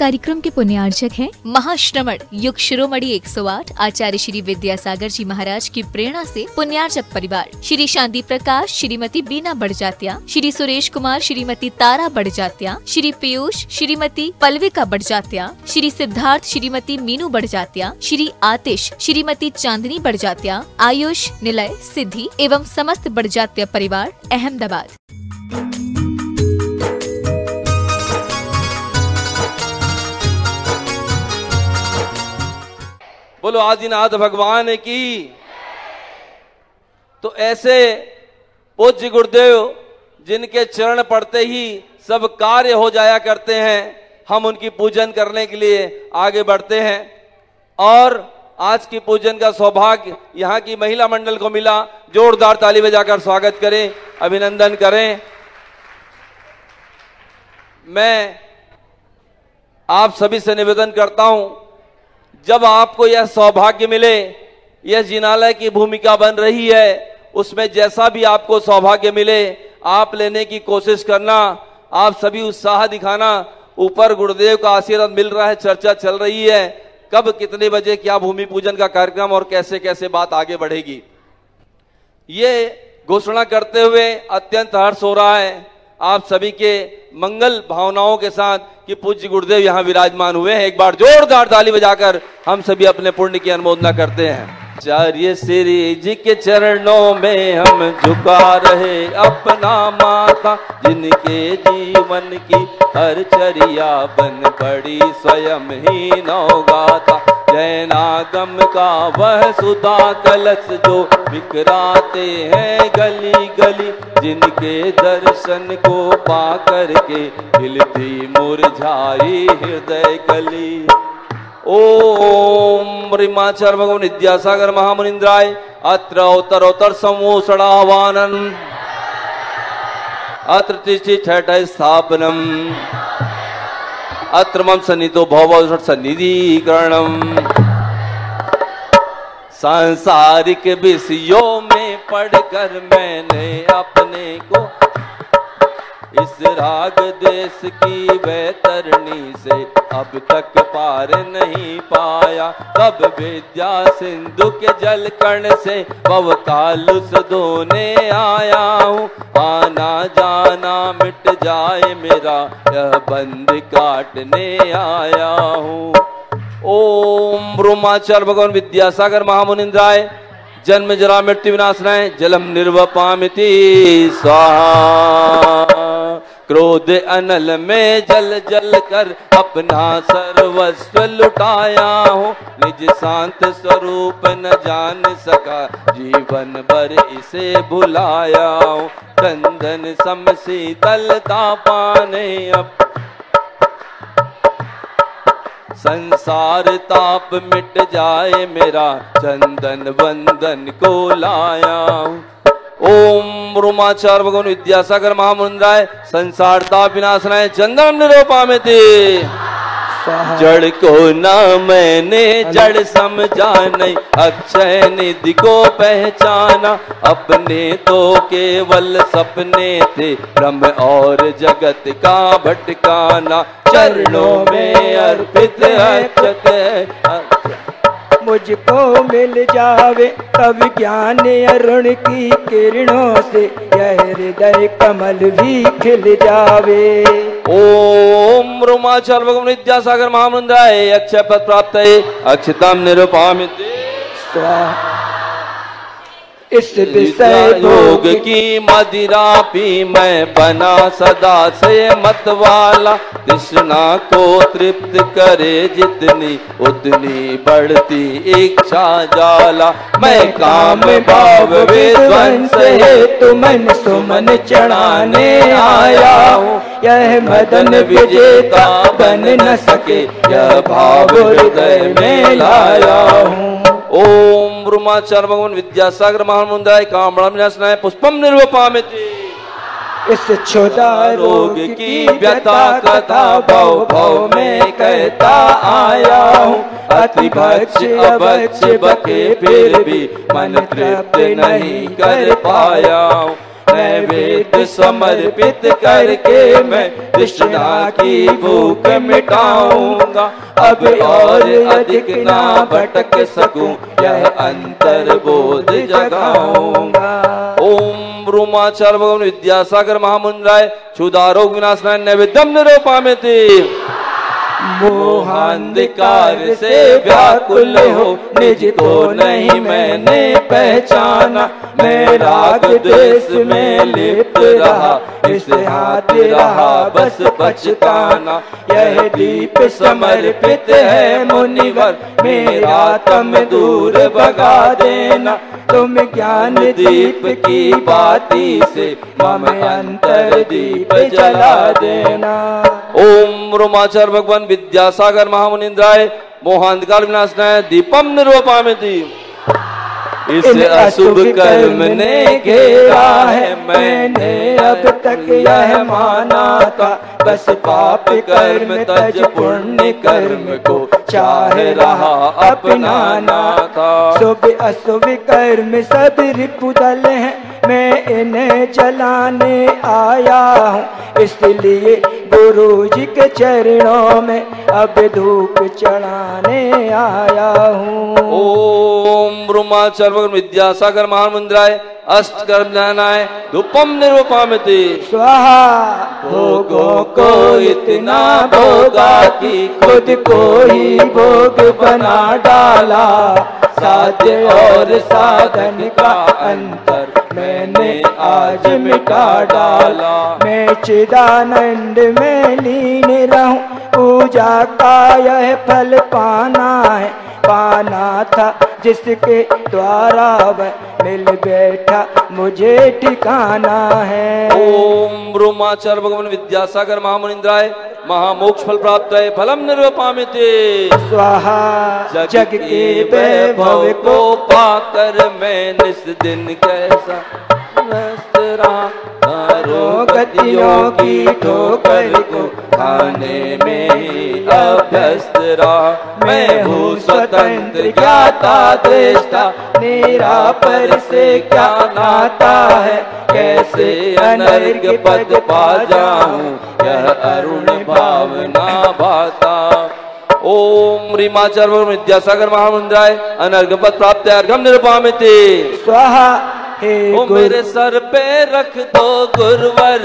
कार्यक्रम के पुण्यार्चक हैं महाश्रमण युग शिरोमणि 108 आचार्य श्री विद्यासागर जी महाराज की प्रेरणा से पुण्यार्चक परिवार श्री शांति प्रकाश, श्रीमती बीना बड़जात्या, श्री सुरेश कुमार, श्रीमती तारा बड़जात्या, श्री पीयूष, श्रीमती पल्विका बड़जात्या, श्री सिद्धार्थ, श्रीमती मीनू बड़जात्या, श्री आतिश, श्रीमती चांदनी बड़जात्या, आयुष, निलय, सिद्धि एवं समस्त बड़जात्या परिवार अहमदाबाद। बोलो आदिनाथ भगवान की। तो ऐसे पूज्य गुरुदेव जिनके चरण पड़ते ही सब कार्य हो जाया करते हैं, हम उनकी पूजन करने के लिए आगे बढ़ते हैं। और आज की पूजन का सौभाग्य यहाँ की महिला मंडल को मिला। जोरदार ताली बजाकर स्वागत करें, अभिनंदन करें। मैं आप सभी से निवेदन करता हूं, जब आपको यह सौभाग्य मिले, यह जिनालय की भूमिका बन रही है, उसमें जैसा भी आपको सौभाग्य मिले आप लेने की कोशिश करना, आप सभी उत्साह दिखाना। ऊपर गुरुदेव का आशीर्वाद मिल रहा है, चर्चा चल रही है, कब कितने बजे क्या भूमि पूजन का कार्यक्रम और कैसे कैसे बात आगे बढ़ेगी, ये घोषणा करते हुए अत्यंत हर्ष हो रहा है आप सभी के मंगल भावनाओं के साथ कि पूज्य गुरुदेव यहाँ विराजमान हुए हैं। एक बार जोरदार ताली बजाकर हम सभी अपने पुण्य की अनुमोदना करते हैं। आचार्य श्री जी के चरणों में हम झुका रहे अपना माथा, जिनके जीवन की हर चर्या बन पड़ी स्वयं ही नवगाथा। जैनागम का वह सुधा कलश जो बिखराते हैं गली गली, जिनके दर्शन को पा करके खिलती मुरझाई हृदय कली। ओम रिमाचार्य भगवान विद्यासागर महामुनिंद्राय अत्र उत्तरोत्तर समूषणाह्वानम अत्र तिष्ठि छठ स्थापनम अत्र मम सन्निधो भव सन्निधिकरणम। सांसारिक विषयों में पढ़कर मैंने अपने को इस राग देश की वैतरणी से अब तक पार नहीं पाया। तब विद्या सिंधु के जल कण से भव कालुस धोने आया हूँ। आना जाना मिट जाए मेरा यह बंध काटने आया हूँ। ओम ब्रह्माचार्य भगवान विद्यासागर महामुनिंद्राय जन्म जरा मृत्यु विनाशनाय जलम निर्वपामिति स्वाहा। क्रोध अनल में जल जल कर अपना सर्वस्व लुटाया हूँ। निज शांत स्वरूप न जान सका जीवन भर इसे भुलाया हूँ। चंदन सम शीतलता पाने अब संसार ताप मिट जाए मेरा चंदन वंदन को लाया हूँ। ओम ब्रह्माचार्य भगवान विद्यासागर महामुनिंद्राय संसार ताप विनाशनाय चंदन निरूपामिति। जड़ को ना मैंने जड़ समझा नहीं, अक्षय निधि को पहचाना। अपने तो केवल सपने थे भ्रम और जगत का भटकाना। चरणों में अर्पित अक्षत मुझको मिल जावे तब ज्ञान अरुण की किरणों से यह हृदय कमल भी खिल जावे। ओम ब्रह्माचार्य भगवान विद्यासागर महामुनिंद्राय अक्षय पद प्राप्त अक्षतम निरूपामिति स्वाहा। इस विषय भोग की मदिरा पी मैं बना सदा से मतवाला। तृष्णा को तृप्त करे जितनी उतनी बढ़ती इच्छा जाला। मैं काम भाव विध्वंस हेतु मन सुमन चढ़ाने आया हूँ। यह मदन विजेता बन न सके यह भाव हृदय में लाया हूँ। ओम ब्रह्माचार्य भगवान विद्यासागर महामुनिंद्राय कामड़ा विनाशनाय पुष्पम निर्वपामिति। इस क्षुधा रोग की व्यथा कथा भव भव में कहता आया हूँ। अति भक्ष अभक्ष बके फिर भी मन तृप्त नहीं कर पाया हूँ। नैवेद्य समर्पित करके मैं तृष्णा की भूख मिटाऊंगा। अब और अधिक ना भटक सकूं, यह अंतर बोध जगाऊंगा। ओम ब्रह्माचार्य भगवान विद्यासागर महामुंद्राय क्षुधारोग विनाशनाय नैवेद्यम निरूपयामि। मोहांधकार से व्याकुल हो निज को नहीं मैंने पहचाना। मैं राग द्वेष में लिप्त रहा, इसे हाथ रहा बस पछताना। यह दीप समर्पित है मुनिवर, मेरा तम दूर भगा देना। तुम ज्ञान दीप की बाती से मम अंतर दीप जला देना। ओम ब्रह्माचार्य भगवान विद्यासागर महामुनिंद्राय मोहांधकार विनाशनाय दीपम निरूपयामि। इस अशुभ कर्म ने घेरा है, मैंने अब तक यह माना था। बस पाप कर्म तज पुण्य कर्म को चाह रहा अपनाना था। शुभ अशुभ कर्म सब रिपुदल हैं, मैं इन्हें जलाने आया हूँ। इसलिए गुरु जी के चरणों में अब धूप चढ़ाने आया हूँ। ओम ब्रह्माचार्य विद्यासागर महामुंद्राय अष्ट कर्म ज्ञानाय धूपम निरूपयामि। स्वाहा। भोगों को इतना भोगा कि खुद को ही भोग बना डाला। साध्य और साधन का अंतर मैंने आज मिटा डाला। मैं चिदानंद में लीन रहूं, पूजा का यह फल पाना है। पाना था जिसके द्वारा वह मिल बैठा, मुझे ठिकाना है। ओम ब्रह्माचार्य भगवान विद्यासागर महामुनिंद्राय महामोक्ष फल प्राप्त है फलम निरूपयामि। स्वाहा। जग के वैभव को पाकर मैं निस दिन कैसा व्यस्त रहा। गतियों की ठोकर को खाने में ही अभ्यस्त रहा। मैं हूँ स्वतंत्र ज्ञाता दृष्टा, मेरा पर से क्या नाता है। कैसे अनर्घ पद पा जाऊं, यह अरुण भावना भाता। ओम रीमाचार्य विद्यासागर महामुंद्राय अनर्घ पद प्राप्त अर्घम निरूपयामि। स्वाहा। ओ मेरे सर पे रख दो गुरुवर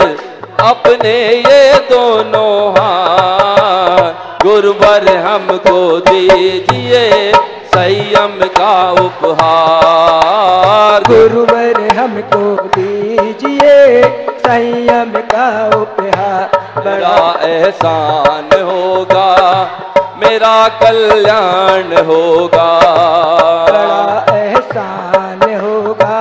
अपने ये दोनों हाथ। गुरुवर हमको दीजिए संयम का उपहार। गुरुवर हमको दीजिए संयम का उपहार। बड़ा एहसान होगा, मेरा कल्याण होगा। बड़ा एहसान होगा।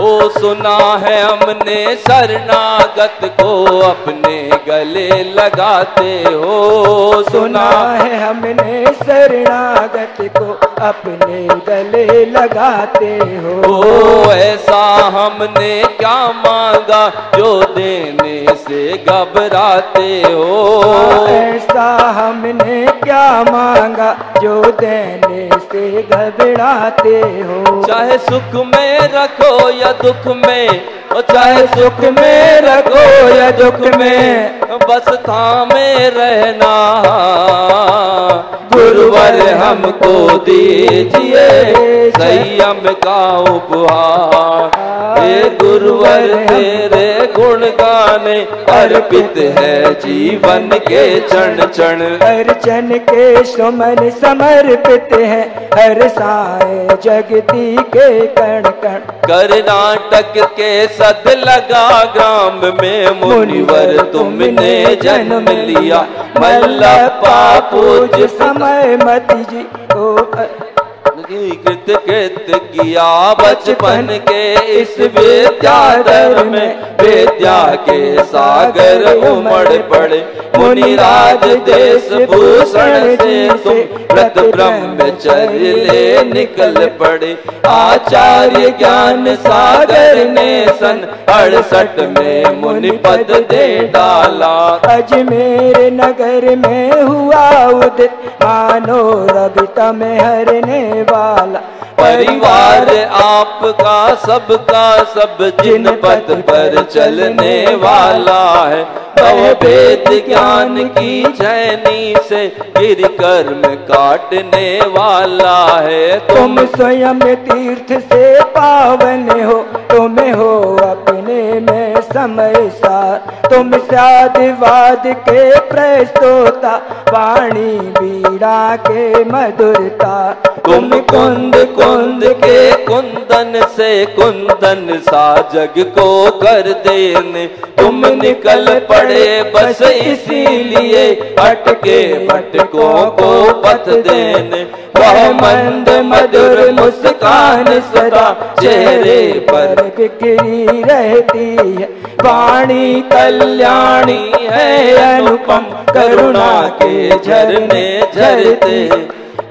ओ सुना है हमने शरणागत को अपने गले लगाते हो। सुना है हमने शरणागत को अपने गले लगाते हो। ओ ऐसा हमने क्या मांगा जो देने से घबराते हो। ऐसा हमने क्या मांगा जो देने से घबराते हो। चाहे सुख में रखो या दुख में, चाहे सुख में रखो या दुख में, बस थामे रहना। गुरुवर हमको दीजिए संयम का उपहार। हे गुरुवर तेरे गुण गाने अर्पित है जीवन के क्षण क्षण। हर क्षण के सुमन समर्पित है, हर साए जगती के कण कण। कर्नाटक के सद लगा ग्राम में मुनिवर तुमने जन्म लिया। मल्लप्पा पूज समय मति जी ओ कृत कृत किया बचपन के इस विद्याधर में। विद्या के सागर उमड़ पड़े मुनिराज देश भूषण से तुम व्रत ब्रह्मचर्य ले निकल पड़े। आचार्य ज्ञान सागर ने सन 68 में मुनि पद दे डाला। अजमेर नगर में हुआ उदित मानो रविता में हरने वाला। परिवार आपका सबका सब जिन पथ पर चलने वाला है। वह वेद ज्ञान की छैनी से गिर कर्म काटने वाला है। तुम स्वयं तीर्थ से पावन हो, तुम हो अपने में समय सार। तुम साधवाद के प्रस्तोता, वाणी बीड़ा के मधुरता। तुम कुंद कुंद के कुंदन से कुंदन सा जग को कर देने। तुम निकल पड़े बस इसीलिए अटके भटकों को पथ देने। वह मंद मधुर मुस्कान सदा चेहरे पर बिखरी रहती है। वाणी कल्याणी है अनुपम, करुणा के झरने झरते।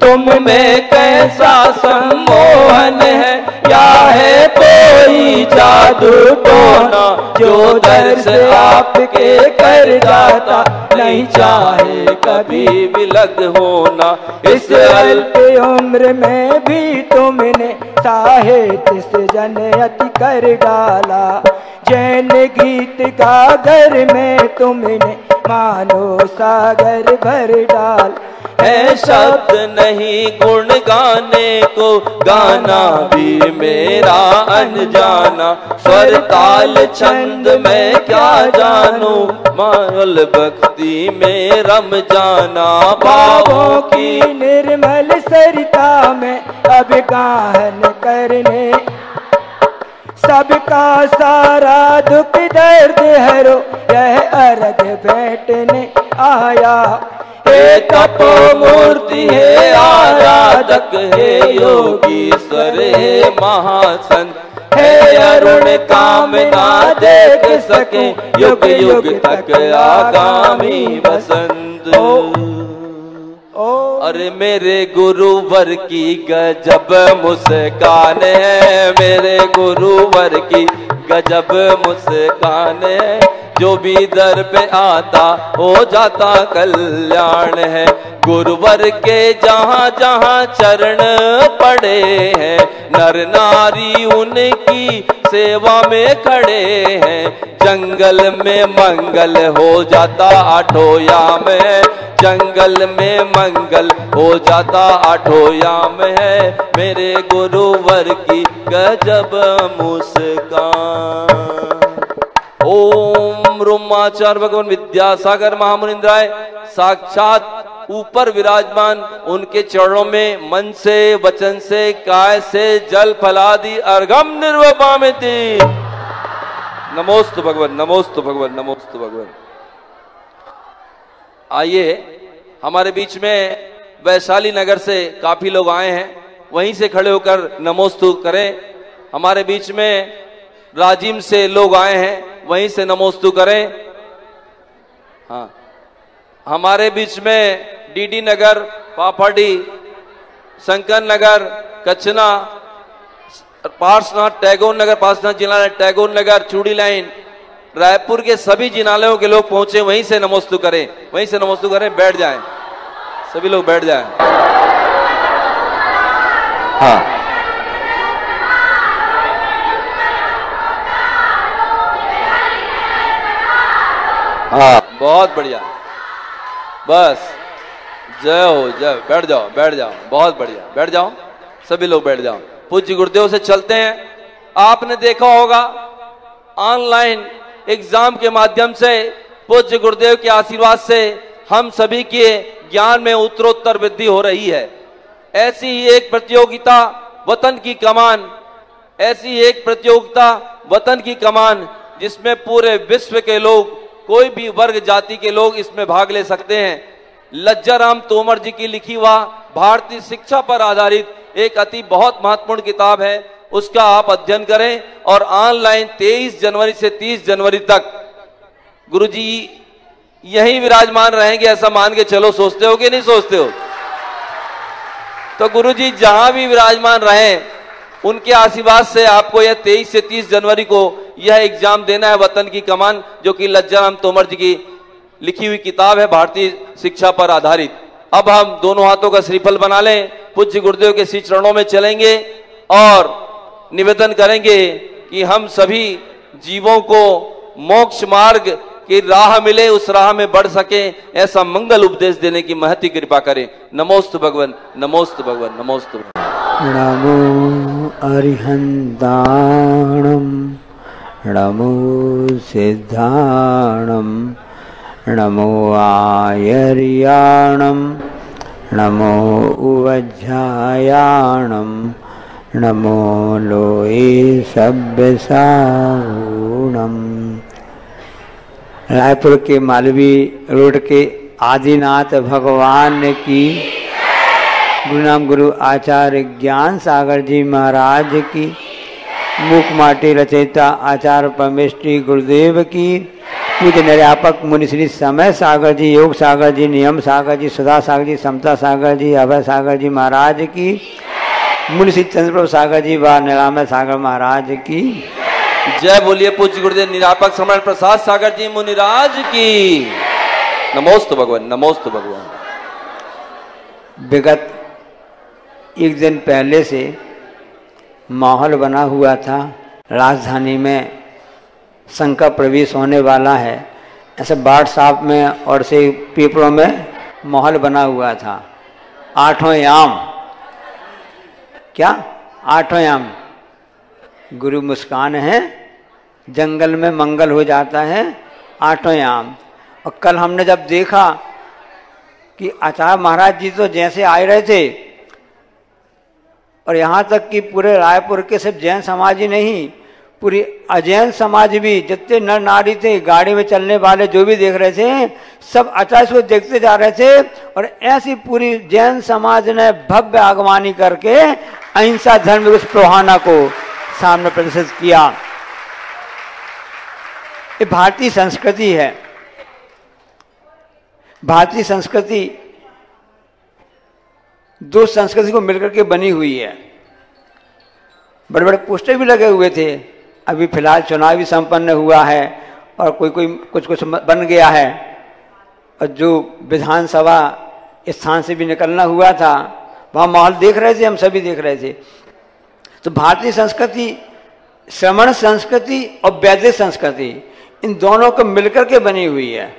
तुम में कैसा सम्मोहन है, या है कोई जादू टोना, जो दर्श आपके कर जाता नहीं चाहे कभी विलग होना। इस अल्प उम्र में भी तुमने साहित्य से जनयति कर डाला। जैन गीत गागर में तुमने मानो सागर भर डाल। है शब्द नहीं गुण गाने को, गाना भी मेरा अनजाना। स्वर ताल छंद मैं क्या जानू, माल भक्ति में रम जाना। भावों की निर्मल सरिता में अब गाहन करने। सबका सारा दुख दर्द हरो, यह अर्घ भेंटने आया। हे तपो मूर्ति हे आराधक, हे योगीश्वर हे महासंत। हे अरुण कामना देख सके, युग युग तक आगामी बसंत। अरे मेरे गुरुवर की गजब मुस्कान है, मेरे गुरुवर की गजब मुस्कान है। जो भी दर पे आता हो जाता कल्याण है। गुरुवर के जहाँ जहाँ चरण पड़े हैं, नर नारी उनकी सेवा में खड़े हैं। जंगल में मंगल हो जाता आठों याम है, जंगल में मंगल हो जाता आठों याम है। मेरे गुरुवर की गजब मुस्कान। ओम ब्रह्माचार्य भगवान विद्यासागर महामुनिंद्राय साक्षात ऊपर विराजमान, उनके चरणों में मन से वचन से काय से जल फलादि अर्घम निर्वपामिति। नमोस्तु भगवान, नमोस्तु भगवान, नमोस्तु भगवान। आइए, हमारे बीच में वैशाली नगर से काफी लोग आए हैं, वहीं से खड़े होकर नमोस्तु करें। हमारे बीच में राजिम से लोग आए हैं, वहीं से नमोस्तु करें। हाँ, हमारे बीच में डीडी नगर, पापड़ी, शंकर नगर, कचना, पार्सनाथ, टैगोर नगर, पार्सनाथ जिला, टैगोर नगर, चूड़ी लाइन, रायपुर के सभी जिनालयों के लोग पहुंचे, वहीं से नमोस्तु करें, वहीं से नमोस्तु करें। बैठ जाएं, सभी लोग बैठ जाएं। हाँ, हाँ, बहुत बढ़िया, बस जय हो जय। बैठ जाओ, बैठ जाओ, बहुत बढ़िया, बैठ जाओ, सभी लोग बैठ जाओ। पूज्य गुरुदेव से चलते हैं। आपने देखा होगा ऑनलाइन एग्जाम के माध्यम से पूज्य गुरुदेव के आशीर्वाद से हम सभी के ज्ञान में उत्तरोत्तर वृद्धि हो रही है। ऐसी ही एक प्रतियोगिता वतन की कमान, ऐसी एक प्रतियोगिता वतन की कमान, जिसमें पूरे विश्व के लोग, कोई भी वर्ग जाति के लोग इसमें भाग ले सकते हैं। लज्जाराम तोमर जी की लिखी हुआ भारतीय शिक्षा पर आधारित एक अति बहुत महत्वपूर्ण किताब है, उसका आप अध्ययन करें। और ऑनलाइन 23 जनवरी से 30 जनवरी तक गुरुजी यहीं विराजमान रहेंगे, ऐसा मान के चलो। सोचते हो कि नहीं सोचते हो? तो गुरुजी जहां भी विराजमान रहें, उनके आशीर्वाद से आपको यह 23 से 30 जनवरी को यह एग्जाम देना है, वतन की कमान, जो कि लज्जाराम तोमर जी की लिखी हुई किताब है भारतीय शिक्षा पर आधारित। अब हम दोनों हाथों का श्रीफल बना लें। पूज्य गुरुदेव के श्री चरणों में चलेंगे और निवेदन करेंगे कि हम सभी जीवों को मोक्ष मार्ग की राह मिले, उस राह में बढ़ सके, ऐसा मंगल उपदेश देने की महती कृपा करें। नमोस्तु भगवान, नमोस्तु भगवान, नमोस्तु भगवान। नमो अरिहंताणम, नमो सिद्धाणम, नमो आयर्याणम, नमो उवज्झायाणम, नमो लोये सभ्यसागुणम। रायपुर के मालवी रोड के आदिनाथ भगवान की, गुरुनाम गुरु आचार्य ज्ञान सागर जी महाराज की, मूक माटी रचयिता आचार्य परमेश्वरी गुरुदेव की, पूज्य निर्यापक मुनि श्री समय सागर जी, योग सागर जी, नियम सागर जी, सुधा सागर जी, समता सागर जी, अभय सागर जी महाराज की, मुनि श्री चंद्रप्रभु सागर जी व निरामय सागर महाराज की जय। बोलिए पूज्य गुरुदेव निरापक श्रमण प्रसाद सागर जी मुनिराज की। नमोस्तु भगवान, नमोस्तु भगवान। विगत एक दिन पहले से माहौल बना हुआ था, राजधानी में संकट प्रवेश होने वाला है, ऐसे व्हाट्सएप में और से पेपरों में माहौल बना हुआ था। आठों याम, क्या आठों याम, गुरु मुस्कान है, जंगल में मंगल हो जाता है, आठों याम। और कल हमने जब देखा कि आचार्य महाराज जी तो जैसे आए रहे थे, और यहाँ तक कि पूरे रायपुर के सिर्फ जैन समाज ही नहीं, पूरी अजैन समाज भी, जितने नर नारी थे, गाड़ी में चलने वाले जो भी देख रहे थे, सब आचार्य को देखते जा रहे थे। और ऐसी पूरी जैन समाज ने भव्य आगवानी करके अहिंसा धर्म उस प्रोहाना को सामने प्रदर्शित किया। ये भारतीय संस्कृति है। भारतीय संस्कृति दो संस्कृति को मिलकर के बनी हुई है। बड़े बड़े पोस्टर भी लगे हुए थे। अभी फिलहाल चुनाव भी संपन्न हुआ है और कोई कुछ बन गया है, और जो विधानसभा स्थान से भी निकलना हुआ था, वहाँ माहौल देख रहे थे, हम सभी देख रहे थे। तो भारतीय संस्कृति, श्रमण संस्कृति और वैदिक संस्कृति, इन दोनों को मिलकर के बनी हुई है।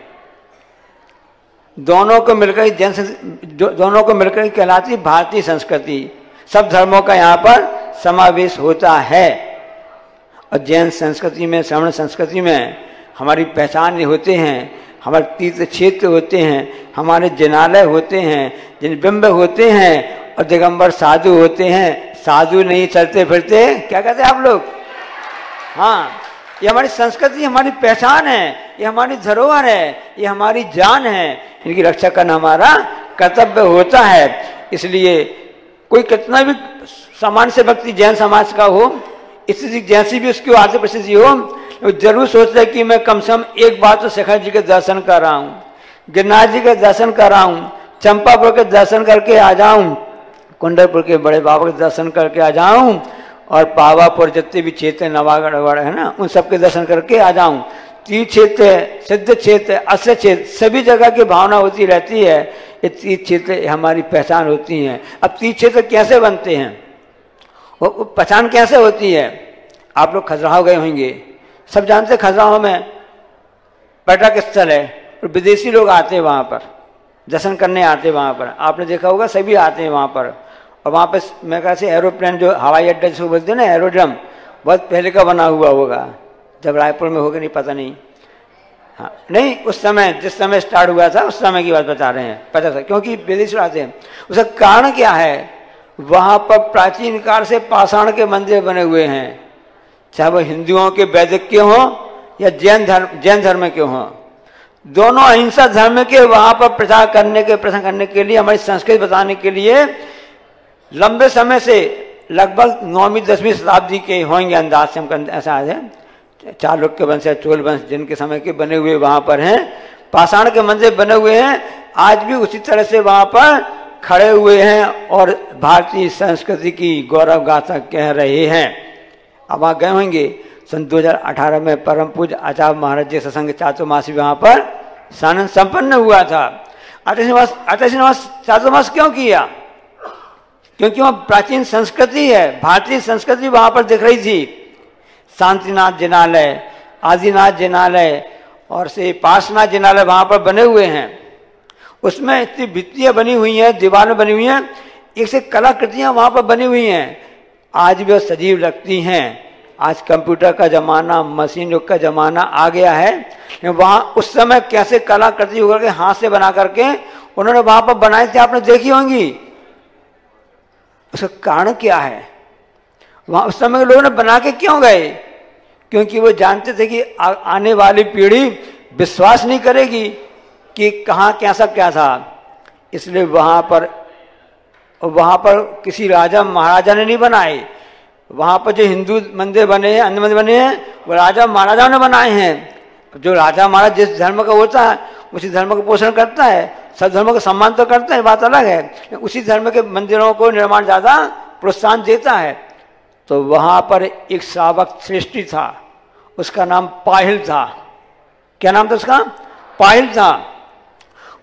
दोनों को मिलकर दोनों को मिलकर कहलाती भारतीय संस्कृति। सब धर्मों का यहाँ पर समावेश होता है। और जैन संस्कृति में, श्रमण संस्कृति में हमारी पहचान होते हैं, हमारे तीर्थ क्षेत्र होते हैं, हमारे जिनालय होते हैं, जिन बिंब होते हैं, और दिगंबर साधु होते हैं। साधु नहीं चलते फिरते, क्या कहते हैं आप लोग? हाँ, ये हमारी संस्कृति, हमारी पहचान है, ये हमारी धरोहर है, ये हमारी जान है। इनकी रक्षा करना हमारा कर्तव्य होता है। इसलिए कोई कितना भी सामान्य से व्यक्ति जैन समाज का हो, स्थिति जैसी भी उसकी आर्थिक परिस्थिति हो, वो जरूर सोचता है कि मैं कम से कम एक बार तो शिखर जी के दर्शन कर रहा हूँ, गिरनार जी के दर्शन कर रहा हूँ, चंपापुर के दर्शन करके आ जाऊँ, कुंडलपुर के बड़े बाबा के दर्शन करके आ जाऊँ, और पावापुर जितने भी क्षेत्र नवागढ़ वगैरह है ना, उन सबके दर्शन करके आ जाऊँ। तीर्थ क्षेत्र, सिद्ध क्षेत्र, असर क्षेत्र, सभी जगह की भावना होती रहती है। ये तीर्थ क्षेत्र हमारी पहचान होती हैं। अब तीर्थ क्षेत्र कैसे बनते हैं, वो पहचान कैसे होती है? आप लोग खजुराहो गए होंगे, सब जानते हैं खजुराहो में पर्यटक स्थल है, और विदेशी लोग आते हैं वहाँ पर, दर्शन करने आते हैं वहाँ पर। आपने देखा होगा, सभी आते हैं वहाँ पर। और वहाँ पे मेरे ख्याल से एरोप्लेन, जो हवाई अड्डा जिसको बोलते हैं ना, एरोड्रम, बहुत पहले का बना हुआ होगा, जब रायपुर में होगा नहीं पता नहीं। हाँ, नहीं, उस समय जिस समय स्टार्ट हुआ था उस समय की बात बता रहे हैं, पता था, क्योंकि विदेशी आते हैं। उसका कारण क्या है? वहाँ पर प्राचीन काल से पाषाण के मंदिर बने हुए हैं, चाहे वो हिंदुओं के वैदिक के हों या जैन धर्म के हों, दोनों अहिंसा धर्म के वहाँ पर प्रचार करने के लिए, हमारी संस्कृति बताने के लिए लंबे समय से, लगभग 9वीं 10वीं शताब्दी के होंगे अंदाज से, हमको ऐसा है। चालुक्य वंश या चोल वंश जिनके समय के बने हुए वहाँ पर हैं, पाषाण के मंदिर बने हुए हैं, आज भी उसी तरह से वहाँ पर खड़े हुए हैं और भारतीय संस्कृति की गौरव गाथा कह रहे हैं। अब वहाँ गए होंगे, सन 2018 में परम पूज्य आचार्य महाराज जी सत्संग चातुर्मासी वहाँ पर सानंद संपन्न हुआ था। आचार्य श्रीनिवास चातुर्मास क्यों किया? क्योंकि वहां प्राचीन संस्कृति है, भारतीय संस्कृति वहां पर दिख रही थी। शांतिनाथ जिनालय, आदिनाथ जिनालय और से पार्श्वनाथ जिनालय वहां पर बने हुए हैं। उसमें इतनी भित्तियां बनी हुई हैं, दीवारें बनी हुई हैं, एक से कलाकृतियां वहां पर बनी हुई हैं, आज भी सजीव लगती हैं। आज कंप्यूटर का जमाना, मशीन युग का जमाना आ गया है। वहां उस समय कैसे कलाकृति होकर के हाथ से बना करके उन्होंने वहां पर बनाए थे, आपने देखी होंगी। उसका कारण क्या है? वहां उस समय के लोगों ने बना के क्यों गए? क्योंकि वो जानते थे कि आने वाली पीढ़ी विश्वास नहीं करेगी कि कहाँ कैसा क्या था। इसलिए वहां पर किसी राजा महाराजा ने नहीं बनाए। वहां पर जो हिंदू मंदिर बने हैं, अन्य मंदिर बने हैं, वो राजा महाराजाओं ने बनाए हैं। जो राजा महाराज जिस धर्म का होता है उसी धर्म का पोषण करता है, सब धर्मों का सम्मान तो करता है, बात अलग है। उसी धर्म के मंदिरों को निर्माण ज्यादा प्रोत्साहन देता है। तो वहां पर एक श्रावक श्रेष्ठी था, उसका नाम पाहिल था। क्या नाम था उसका? पाहिल था।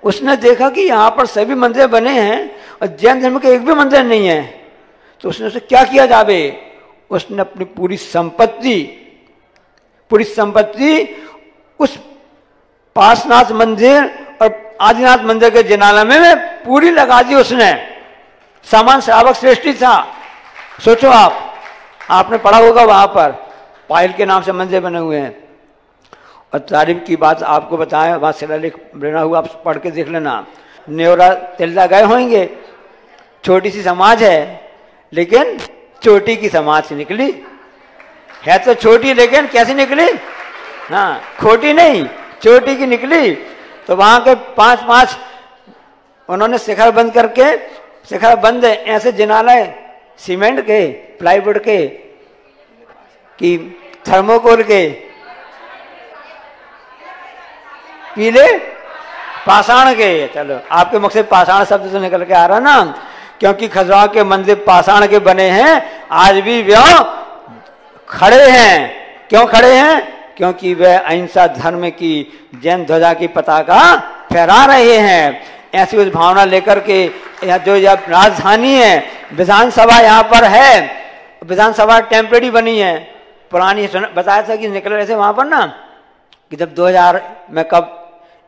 उसने देखा कि यहाँ पर सभी मंदिर बने हैं और जैन धर्म के एक भी मंदिर नहीं है। तो उसने उसे क्या किया जावे? उसने अपनी पूरी संपत्ति उस पार्श्वनाथ मंदिर और आदिनाथ मंदिर के जिनालय में पूरी लगा दी उसने। सामान श्रावक श्रेष्ठी था। सोचो आपने पढ़ा होगा वहां पर पायल के नाम से मंदिर बने हुए हैं। और तारीफ की बात आपको बताएं, वहां शिलालेख बना हुआ, आप पढ़ के देख लेना। नेवरा तिल्दा गए होंगे, छोटी सी समाज है लेकिन चोटी की समाज से निकली है। तो छोटी लेकिन कैसी निकली? हाँ, खोटी नहीं, चोटी की निकली। तो वहां के 5-5 उन्होंने शिखर बंद करके, शिखर बंद ऐसे जिनालय सीमेंट के, प्लाईवुड के, कि थर्मोकोल के, पीले पाषाण के। चलो आपके मुख से पाषाण शब्द तो निकल के आ रहा ना, क्योंकि खजुराहो के मंदिर पाषाण के बने हैं। आज भी वे खड़े हैं। क्यों खड़े हैं? क्योंकि वे अहिंसा धर्म की जैन ध्वजा की पताका फहरा रहे हैं। ऐसी उस भावना लेकर के यहाँ जो यह राजधानी है, विधानसभा यहाँ पर है। विधानसभा टेम्परेरी बनी है, पुरानी बताया था कि निकल रहे थे वहां पर ना, कि जब 2000 में कब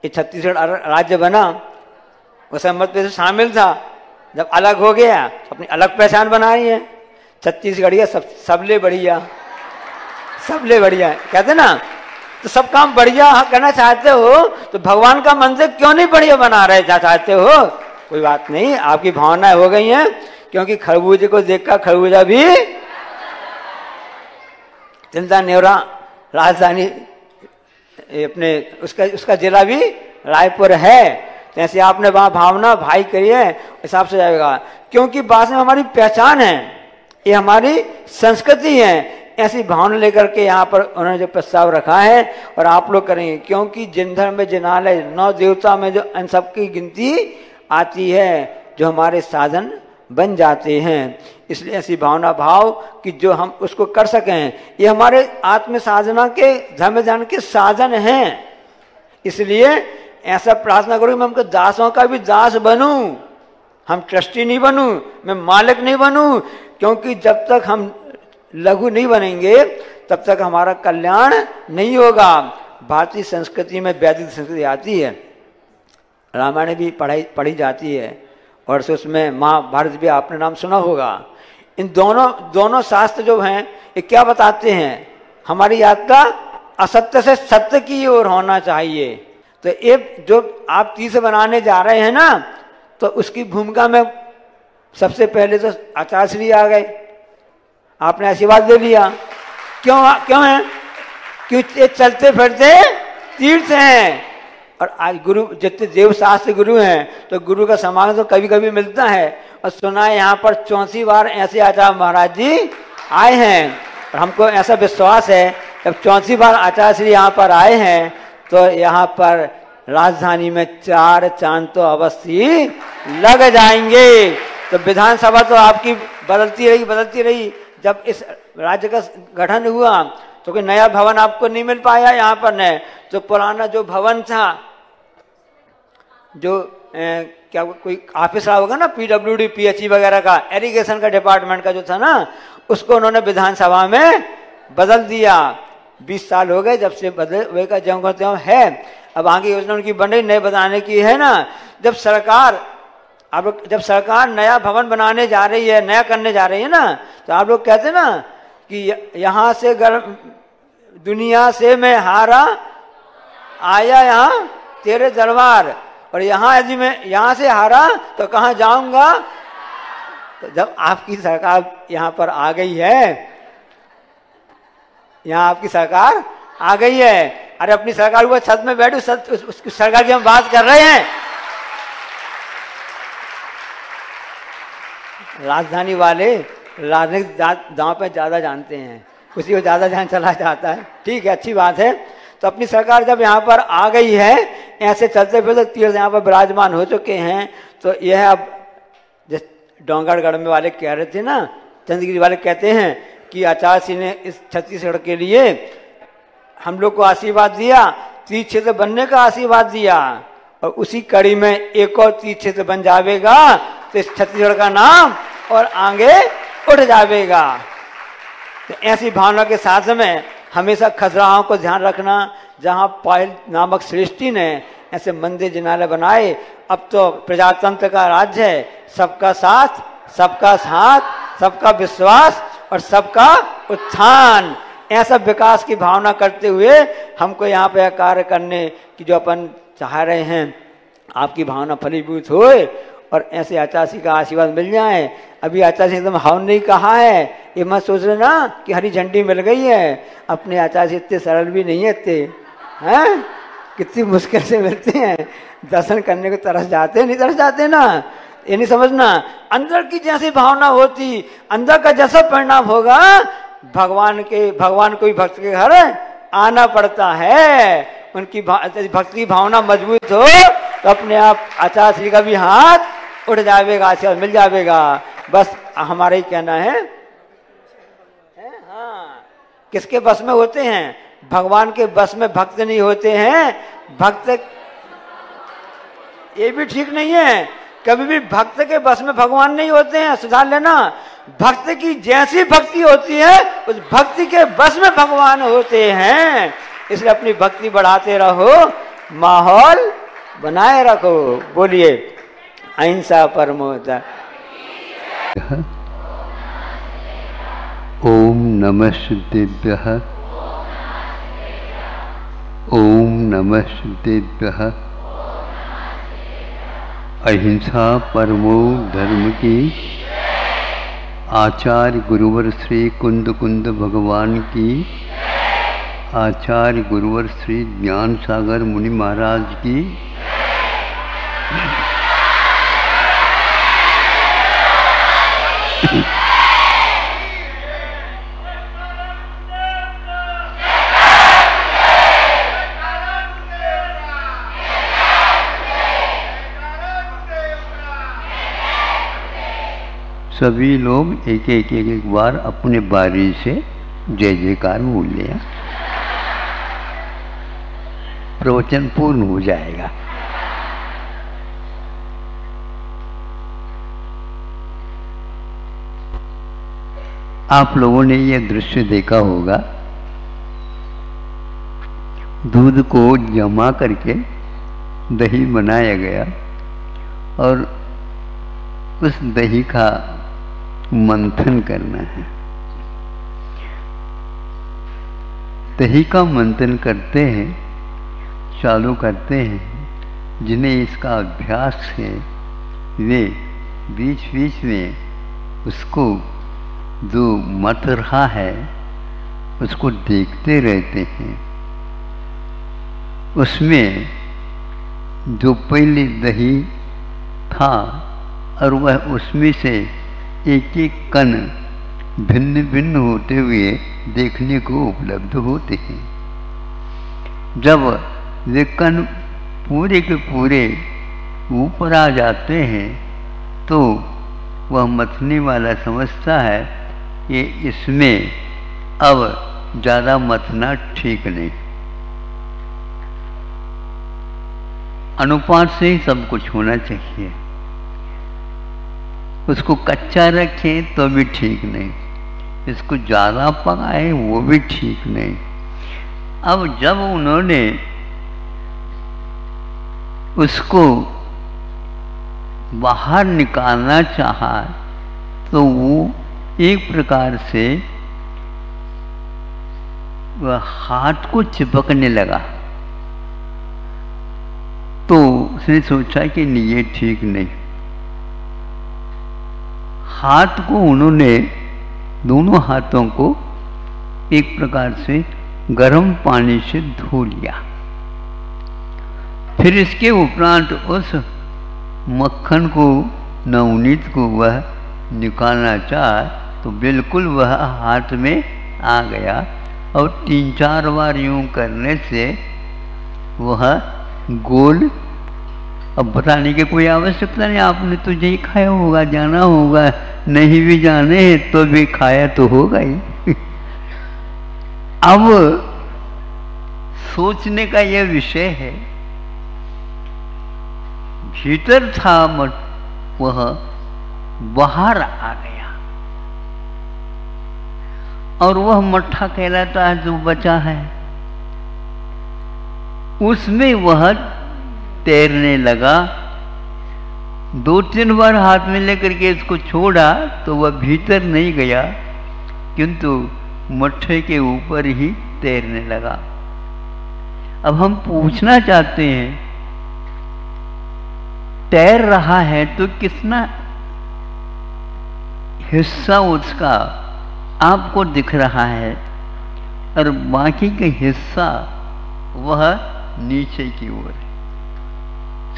ये छत्तीसगढ़ राज्य बना, उस मध्य प्रदेश शामिल था। जब अलग हो गया, अपनी अलग पहचान बना रही है छत्तीसगढ़िया, सबले बढ़िया, सबले बढ़िया कहते ना। तो सब काम बढ़िया करना चाहते हो तो भगवान का मंदिर क्यों नहीं बढ़िया बना रहे चाहते हो? कोई बात नहीं, आपकी भावनाएं हो गई हैं। क्योंकि खरबूजे को देखकर खरबूजा भी, तिल्दा नेवरा राजधानी अपने उसका जिला भी रायपुर है। तो ऐसे आपने वहां भावना भाई करिए, हिसाब से जाएगा। क्योंकि बाद में हमारी पहचान है, ये हमारी संस्कृति है। ऐसी भावना लेकर के यहाँ पर उन्होंने जो प्रस्ताव रखा है और आप लोग करेंगे। क्योंकि जिन धर्म में जिनालय 9 देवता में जो इन सबकी गिनती आती है, जो हमारे साधन बन जाते हैं। इसलिए ऐसी भावना भाव कि जो हम उसको कर सकें, ये हमारे आत्म साधना के धर्म ज्ञान के साधन हैं। इसलिए ऐसा प्रार्थना करूँ मैं हमको दासों का भी दास बनूं, हम ट्रस्टी नहीं बनूं, मैं मालिक नहीं बनूं। क्योंकि जब तक हम लघु नहीं बनेंगे तब तक हमारा कल्याण नहीं होगा। भारतीय संस्कृति में वैदिक संस्कृति आती है, रामायण भी पढ़ी जाती है और उसमें महाभारत भी आपने नाम सुना होगा। इन दोनों शास्त्र जो हैं ये क्या बताते हैं? हमारी यात्रा असत्य से सत्य की ओर होना चाहिए। तो एक जो आप तीस बनाने जा रहे हैं ना, तो उसकी भूमिका में सबसे पहले तो आचार्य श्री आ गए, आपने आशीर्वाद दे लिया। क्यों है? क्योंकि चलते फिरते तीर्थ हैं। और आज गुरु जितने देव शास्त्र गुरु हैं, तो गुरु का सम्मान तो कभी कभी मिलता है। और सुना है यहाँ पर 34 बार ऐसे आचार्य महाराज जी आए हैं। और हमको ऐसा विश्वास है जब 34 बार आचार्य श्री यहाँ पर आए हैं तो यहाँ पर राजधानी में 4 चांद तो अवश्य लग जाएंगे। तो विधानसभा तो आपकी बदलती रही। जब इस राज्य का गठन हुआ तो कोई नया भवन आपको नहीं मिल पाया यहाँ पर, न तो पुराना जो भवन था जो क्या कोई ऑफिस रहा होगा ना, PWD PHE वगैरह का, इरिगेशन का डिपार्टमेंट का जो था ना, उसको उन्होंने विधानसभा में बदल दिया। 20 साल हो गए जब से बदले हुए का ज्यों का त्यों है। अब आगे योजना उनकी बन रही, नए बनाने की है ना। जब सरकार नया भवन बनाने जा रही है, नया करने जा रही है ना, तो आप लोग कहते ना कि यहाँ से दुनिया से मैं हारा आया यहाँ तेरे दरबार, और यहाँ यदि मैं यहाँ से हारा तो कहाँ जाऊंगा। तो जब आपकी सरकार यहाँ पर आ गई है, यहाँ आपकी सरकार आ गई है, अरे अपनी सरकार ऊपर छत में बैठो, उसकी सरकार की हम बात कर रहे हैं। राजधानी वाले राजनीतिक दांव पे ज्यादा जानते हैं, उसी को ज्यादा ध्यान चला जाता है। ठीक है, अच्छी बात है। तो अपनी सरकार जब यहाँ पर आ गई है, ऐसे चलते फिरते तीर्थ यहाँ पर विराजमान हो चुके हैं, तो यह अब डोंगरगढ़ में वाले कह रहे थे ना, चंद्रगिरी वाले कहते हैं कि आचार्य सिंह ने इस छत्तीसगढ़ के लिए हम लोग को आशीर्वाद दिया, तीर्थ क्षेत्र बनने का आशीर्वाद दिया, और उसी कड़ी में एक और तीर्थ क्षेत्र बन जाएगा तो इस छत्तीसगढ़ का नाम और आगे उठ जाएगा। तो ऐसी भावना के साथ में हमेशा खजुराहों को ध्यान रखना, जहाँ पायल नामक श्रेष्ठी ने ऐसे मंदिर जिनालय बनाए। अब तो प्रजातंत्र का राज्य है, सबका साथ, सबका विश्वास और सबका उत्थान, ऐसा विकास की भावना करते हुए हमको यहाँ पे कार्य करने की जो अपन चाह रहे हैं, आपकी भावना फलीभूत होए और ऐसे आचार्य जी का आशीर्वाद मिल जाए। अभी आचार्य जी एकदम हवन नहीं कहा है, ये मत सोच रहे ना कि हरी झंडी मिल गई है। अपने आचार्य जी इतने सरल भी नहीं है, इतने हैं, कितनी मुश्किल से मिलते हैं, दर्शन करने को तरस जाते नहीं तरस जाते ना। ये नहीं समझना, अंदर की जैसी भावना होती, अंदर का जैसा परिणाम होगा, भगवान को भी भक्त के घर आना पड़ता है। उनकी भक्ति भावना मजबूत हो तो अपने आप आचार्य श्री का भी हाथ उठ जाएगा, आशीर्वाद मिल जाएगा। बस हमारा ही कहना है हाँ, किसके बस में होते हैं? भगवान के बस में भक्त नहीं होते हैं। भक्त ये भी ठीक नहीं है, कभी भी भक्त के बस में भगवान नहीं होते हैं, सुधार लेना। भक्त की जैसी भक्ति होती है उस भक्ति के बस में भगवान होते हैं। इसलिए अपनी भक्ति बढ़ाते रहो, माहौल बनाए रखो। बोलिए अहिंसा परमो धर्म। ओम नमः सिद्धेभ्यः, ओम नमः सिद्धेभ्यः। अहिंसा परमो धर्म की आचार्य गुरुवर श्री कुंद कुंद भगवान की, आचार्य गुरुवर श्री ज्ञान सागर मुनि महाराज की, सभी लोग एक बार अपने बारी से जय जयकार बोल लिया, प्रवचन पूर्ण हो जाएगा। आप लोगों ने यह दृश्य देखा होगा, दूध को जमा करके दही बनाया गया और उस दही का मंथन करना है। दही का मंथन करते हैं, चालू करते हैं। जिन्हें इसका अभ्यास है वे बीच बीच में उसको जो मथ रहा है उसको देखते रहते हैं। उसमें जो पहले दही था और वह उसमें से एक एक कण भिन्न भिन्न होते हुए देखने को उपलब्ध होते हैं। जब वे कण पूरे के पूरे ऊपर आ जाते हैं तो वह मथने वाला समझता है कि इसमें अब ज़्यादा मथना ठीक नहीं। अनुपात से ही सब कुछ होना चाहिए। उसको कच्चा रखें तो भी ठीक नहीं, इसको ज़्यादा पकाए वो भी ठीक नहीं। अब जब उन्होंने उसको बाहर निकालना चाहा तो वो एक प्रकार से वह हाथ को चिपकने लगा। तो उसने सोचा कि नहीं, ये ठीक नहीं। हाथ को उन्होंने, दोनों हाथों को एक प्रकार से गर्म पानी से धो लिया। फिर इसके उपरांत उस मक्खन को, नवनीत को वह निकालना चाहा तो बिल्कुल वह हाथ में आ गया और 3-4 बार यूं करने से वह गोल। अब बताने की कोई आवश्यकता नहीं, आपने तो यही खाया होगा, जाना होगा, नहीं भी जाने तो भी खाया तो होगा ही। अब सोचने का यह विषय है, भीतर था वह बाहर आ गया और वह मट्ठा कहलाता है जो बचा है, उसमें वह तैरने लगा। 2-3 बार हाथ में लेकर के इसको छोड़ा तो वह भीतर नहीं गया, किंतु मट्ठे के ऊपर ही तैरने लगा। अब हम पूछना चाहते हैं, तैर रहा है तो कितना हिस्सा उसका आपको दिख रहा है और बाकी का हिस्सा वह नीचे की ओर है।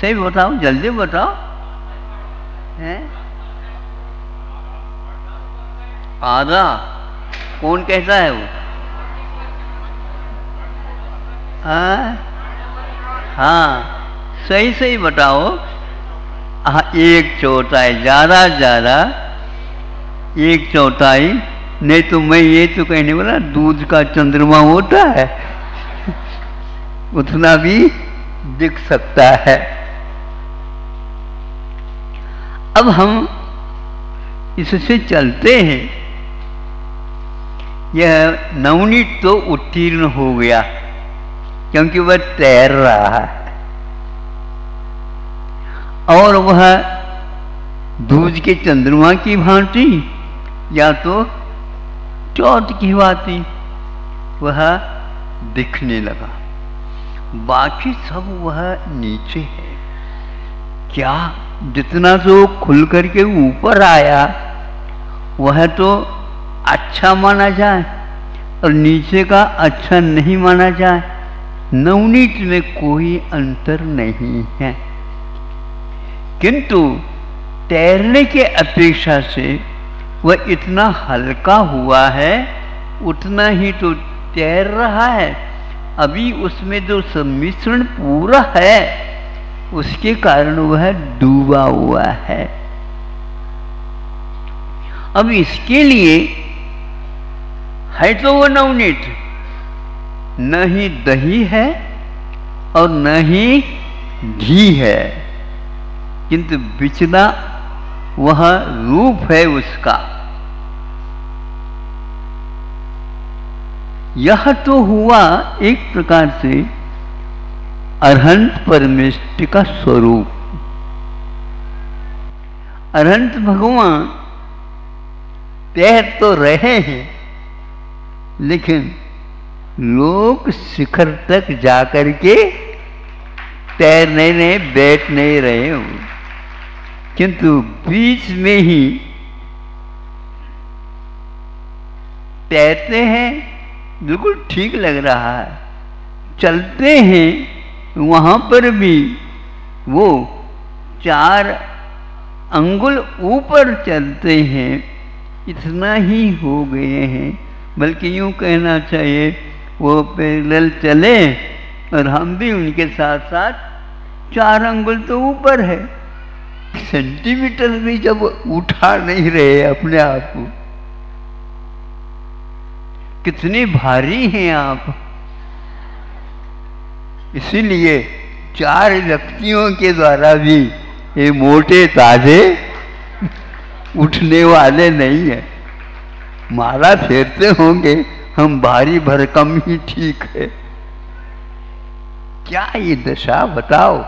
सही बताओ, जल्दी बताओ। हैं? आधा कौन कहता है वो? हाँ, सही सही बताओ। हाँ, 1/4, ज़्यादा 1/4। नहीं तो मैं ये तो कहने वाला, दूध का चंद्रमा होता है उतना भी दिख सकता है। अब हम इससे चलते हैं। यह नवनीत तो उत्तीर्ण हो गया क्योंकि वह तैर रहा है और वह दूज के चंद्रमा की भांति या तो चौथ की भांति वह दिखने लगा। बाकी सब वह नीचे है। क्या जितना तो खुल करके ऊपर आया वह तो अच्छा माना जाए और नीचे का अच्छा नहीं माना जाए। नवनीत में कोई अंतर नहीं है, किंतु तैरने के अपेक्षा से वह इतना हल्का हुआ है, उतना ही तो तैर रहा है। अभी उसमें जो सम्मिश्रण पूरा है उसके कारण वह डूबा हुआ है। अब इसके लिए है तो वह नवनीत, न ही दही है और न ही घी है, किंतु बिचला वह रूप है उसका। यह तो हुआ एक प्रकार से अरहंत परमेष्टि का स्वरूप। अरहंत भगवान तैर तो रहे हैं, लेकिन लोग शिखर तक जाकर के तैर नहीं रहे, बैठ नहीं रहे हो, किंतु बीच में ही तैरते हैं। बिल्कुल ठीक लग रहा है। चलते हैं वहाँ पर भी वो 4 अंगुल ऊपर चलते हैं, इतना ही हो गए हैं। बल्कि यूँ कहना चाहिए वो पैरेलल चले और हम भी उनके साथ साथ 4 अंगुल तो ऊपर है। सेंटीमीटर भी जब उठा नहीं रहे अपने आप को, कितने भारी हैं आप। इसीलिए 4 व्यक्तियों के द्वारा भी ये मोटे ताजे उठने वाले नहीं है। माला फेरते होंगे हम भारी भरकम ही ठीक है। क्या ये दशा बताओ।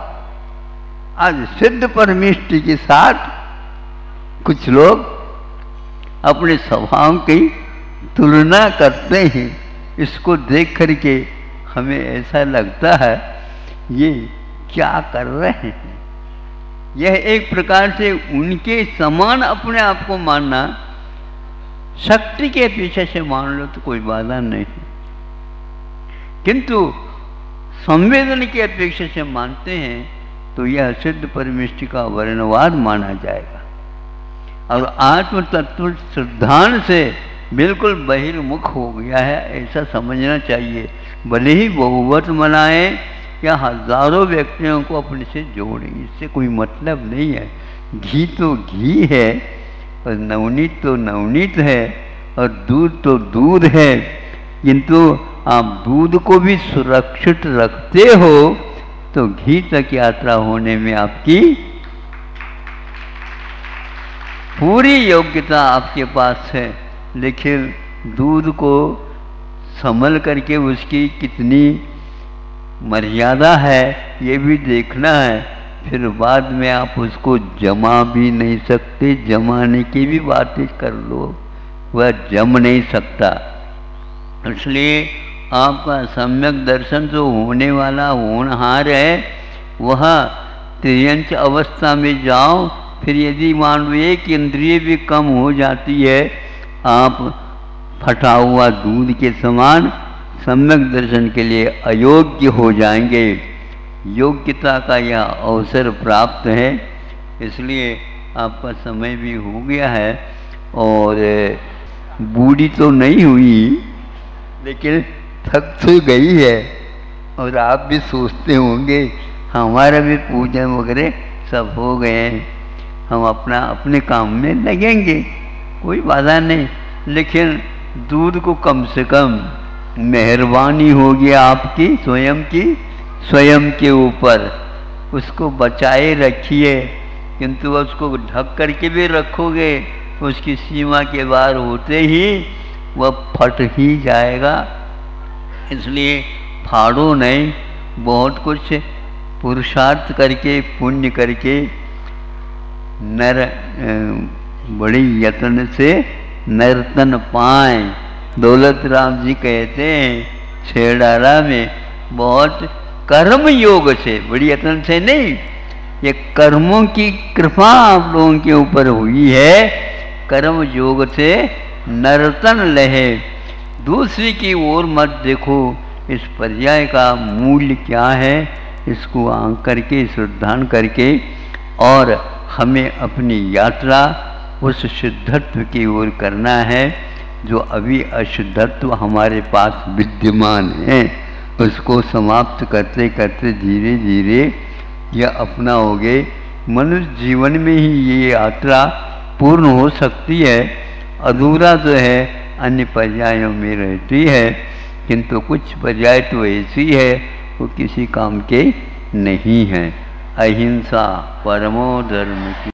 आज सिद्ध परमेष्टि के साथ कुछ लोग अपने स्वभाव की तुलना करते हैं। इसको देख करके हमें ऐसा लगता है ये क्या कर रहे हैं। यह एक प्रकार से उनके समान अपने आप को मानना, शक्ति के पीछे से मान लो तो कोई बाधा नहीं, किंतु संवेदन की अपेक्षा से मानते हैं तो यह सिद्ध परमेष्टि का वर्णवाद माना जाएगा। और आत्म तत्व सिद्धांत से बिल्कुल बहिर्मुख हो गया है, ऐसा समझना चाहिए। भले ही बहुवत मनाए या हजारों व्यक्तियों को अपने से जोड़े, इससे कोई मतलब नहीं है। घी तो घी है और नवनीत तो नवनीत है और दूध तो दूध है, किंतु आप दूध को भी सुरक्षित रखते हो तो घी तक यात्रा होने में आपकी पूरी योग्यता आपके पास है। लेकिन दूध को संभल करके उसकी कितनी मर्यादा है ये भी देखना है। फिर बाद में आप उसको जमा भी नहीं सकते, जमाने की भी बातें कर लो, वह जम नहीं सकता। इसलिए आपका सम्यक दर्शन जो होने वाला होनहार है वह त्रियंच अवस्था में जाओ। फिर यदि मान लो एक इंद्रिय भी कम हो जाती है, आप फटा हुआ दूध के समान सम्यक दर्शन के लिए अयोग्य हो जाएंगे। योग्यता का यह अवसर प्राप्त है, इसलिए आपका समय भी हो गया है। और बूढ़ी तो नहीं हुई लेकिन थक तो गई है। और आप भी सोचते होंगे हमारा भी पूजन वगैरह सब हो गए हैं, हम अपना अपने काम में लगेंगे, कोई बाधा नहीं। लेकिन दूध को कम से कम मेहरबानी होगी आपकी स्वयं के ऊपर, उसको बचाए रखिए। किंतु उसको ढक करके भी रखोगे उसकी सीमा के बाहर होते ही वह फट ही जाएगा। इसलिए फाड़ो नहीं, बहुत कुछ पुरुषार्थ करके पुण्य करके नर बड़ी यत्न से नर्तन पाए। दौलत राम जी कहते हैं छेड़ारा में बहुत कर्म योग से, बड़ी यत्न से नहीं, ये कर्मों की कृपा आप लोगों के ऊपर हुई है। कर्म योग से नर्तन लहे, दूसरी की ओर मत देखो। इस पर्याय का मूल्य क्या है इसको आंक करके श्रद्धान करके और हमें अपनी यात्रा उस सिद्धत्व की ओर करना है जो अभी अशुद्धत्व हमारे पास विद्यमान है। उसको समाप्त करते करते धीरे धीरे यह अपनाओगे। मनुष्य जीवन में ही ये यात्रा पूर्ण हो सकती है, अधूरा तो है अन्य पर्यायों में रहती है, किंतु कुछ पर्याय तो ऐसी है वो किसी काम के नहीं है। अहिंसा परमो धर्म की।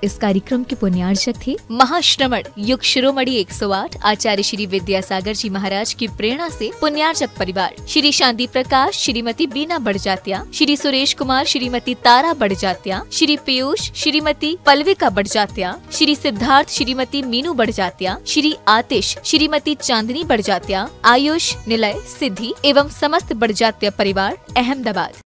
इस कार्यक्रम के पुण्यार्चक थे महाश्रमण युग शिरोमणि 108 आचार्य श्री विद्यासागर जी महाराज की प्रेरणा से पुण्यार्चक परिवार श्री शांति प्रकाश, श्रीमती बीना बड़जात्या, श्री सुरेश कुमार, श्रीमती तारा बड़जात्या, श्री पीयूष, श्रीमती पल्विका बड़जात्या, श्री सिद्धार्थ, श्रीमती मीनू बड़जात्या, श्री आतिश, श्रीमती चांदनी बड़जात्या, आयुष, निलय, सिद्धि एवं समस्त बड़जात्या परिवार अहमदाबाद।